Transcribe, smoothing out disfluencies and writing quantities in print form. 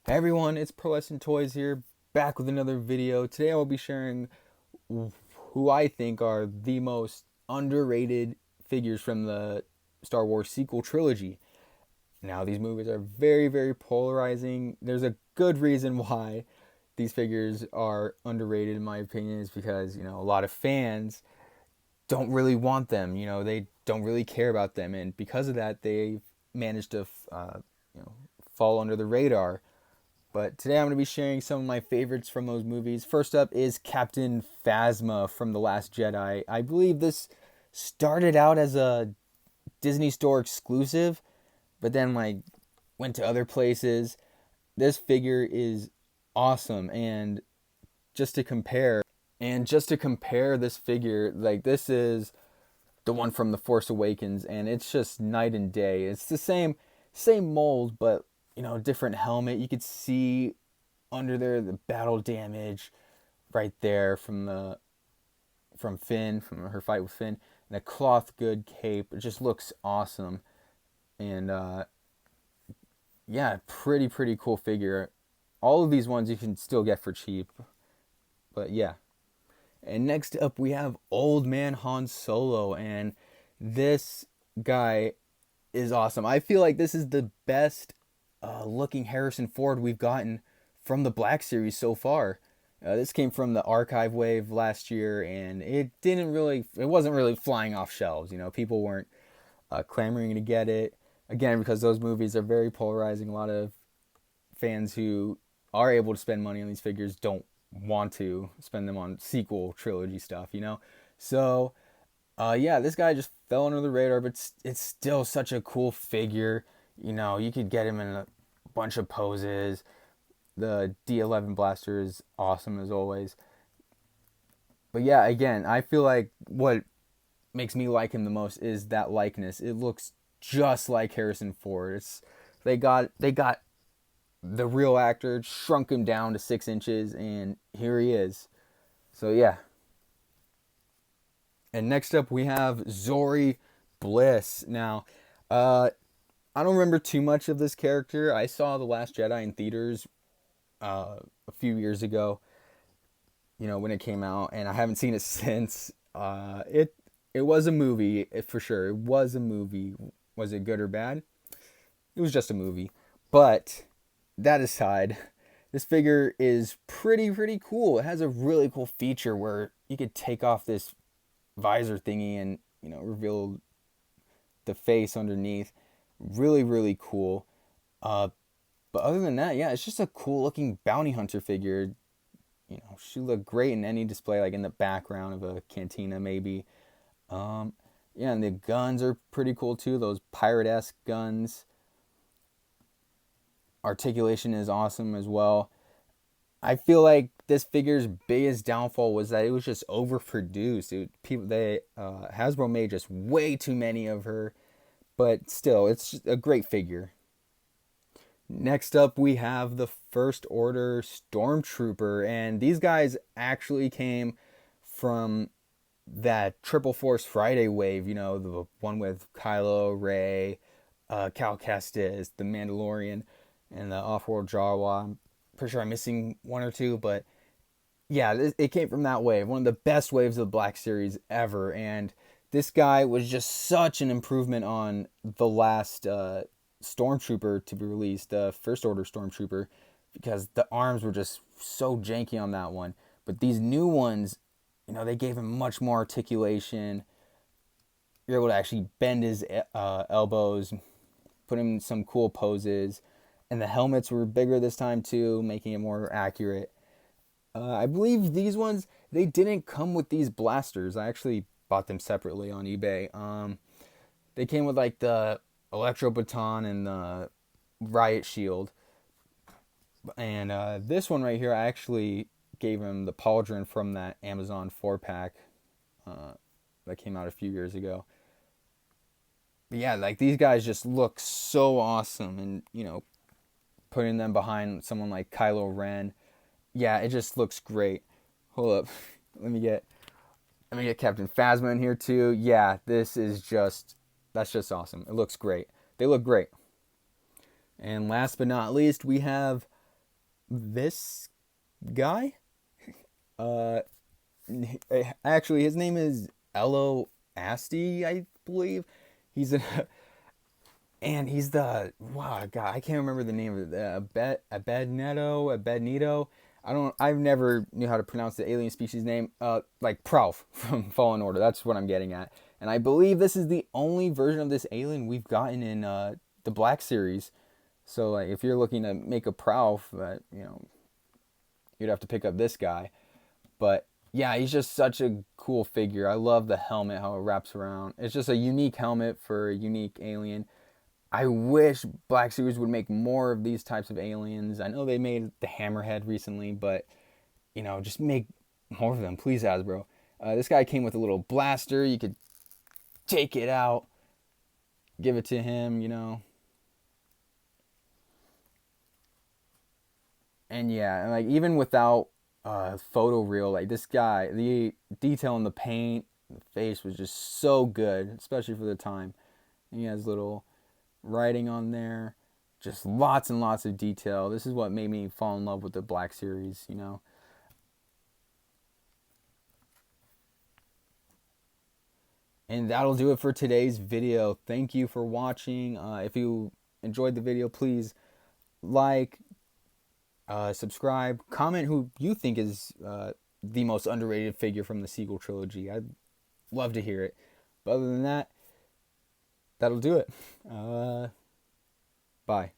Hey everyone, it's Pro Wrestling Toys here, back with another video. Today I will be sharing who I think are the most underrated figures from the Star Wars sequel trilogy. Now, these movies are very, very polarizing. There's a good reason why these figures are underrated, in my opinion, is because, a lot of fans don't really want them. They don't really care about them. And because of that, they've managed to, fall under the radar. But today I'm going to be sharing some of my favorites from those movies. First up is Captain Phasma from The Last Jedi. I believe this started out as a Disney Store exclusive, but then went to other places. This figure is awesome, just to compare this figure, this is the one from The Force Awakens, and it's just night and day. It's the same mold, but different helmet. You could see under there the battle damage right there from Finn, from her fight with Finn, and a cloth good cape. It just looks awesome, and yeah, pretty cool figure. All of these ones you can still get for cheap, but yeah. And next up we have Old Man Han Solo, and this guy is awesome. I feel like this is the best looking Harrison Ford we've gotten from the Black Series so far. This came from the archive wave last year, and it wasn't really flying off shelves. People weren't clamoring to get it. Again, because those movies are very polarizing. A lot of fans who are able to spend money on these figures don't want to spend them on sequel trilogy stuff. So, yeah, this guy just fell under the radar, but it's still such a cool figure. You could get him in a bunch of poses. The D11 blaster is awesome as always. But yeah, again, I feel like what makes me like him the most is that likeness. It looks just like Harrison Ford. They got the real actor, shrunk him down to 6 inches, and here he is. So yeah. And next up we have Zorii Bliss. Now, I don't remember too much of this character. I saw The Last Jedi in theaters a few years ago, when it came out, and I haven't seen it since. It was a movie, for sure. It was a movie. Was it good or bad? It was just a movie. But that aside, this figure is pretty cool. It has a really cool feature where you could take off this visor thingy and reveal the face underneath. Really cool. But other than that, yeah, it's just a cool looking bounty hunter figure. She looked great in any display, like in the background of a cantina, maybe. Yeah, and the guns are pretty cool too. Those pirate-esque guns. Articulation is awesome as well. I feel like this figure's biggest downfall was that it was just overproduced. Hasbro made just way too many of her, but still, it's a great figure. Next up, we have the First Order Stormtrooper, and these guys actually came from that Triple Force Friday wave, the one with Kylo, Rey, Cal Kestis, the Mandalorian, and the Off-World Jawa. I'm pretty sure I'm missing one or two, but yeah, it came from that wave, one of the best waves of the Black Series ever, and this guy was just such an improvement on the last Stormtrooper to be released, the First Order Stormtrooper, because the arms were just so janky on that one. But these new ones, they gave him much more articulation. You're able to actually bend his elbows, put him in some cool poses, and the helmets were bigger this time too, making it more accurate. I believe these ones, they didn't come with these blasters. I actually bought them separately on eBay. They came with the Electro Baton and the Riot Shield. And this one right here, I actually gave him the Pauldron from that Amazon 4-pack that came out a few years ago. But yeah, these guys just look so awesome. And, putting them behind someone like Kylo Ren, yeah, it just looks great. Hold up. Let me get Captain Phasma in here too. Yeah, that's just awesome. It looks great. They look great. And last but not least, we have This guy, uh, actually, his name is Ello Asty, I believe. He's a and he's the wow God, I can't remember the name of it. Abednedo. I've never knew how to pronounce the alien species name. Like Prouf from Fallen Order. That's what I'm getting at. And I believe this is the only version of this alien we've gotten in the Black Series. So like, if you're looking to make a Prouf, you'd have to pick up this guy. But yeah, he's just such a cool figure. I love the helmet, how it wraps around. It's just a unique helmet for a unique alien. I wish Black Series would make more of these types of aliens. I know they made the Hammerhead recently, but just make more of them, please, Hasbro. This guy came with a little blaster. You could take it out, give it to him. And yeah, like even without photo real, like this guy, the detail in the paint, the face was just so good, especially for the time. And he has little writing on there, just lots and lots of detail. This is what made me fall in love with the Black Series. And that'll do it for today's video. Thank you for watching. If you enjoyed the video, please like, subscribe, comment who you think is the most underrated figure from the sequel trilogy. I'd love to hear it. But other than that, that'll do it. Bye.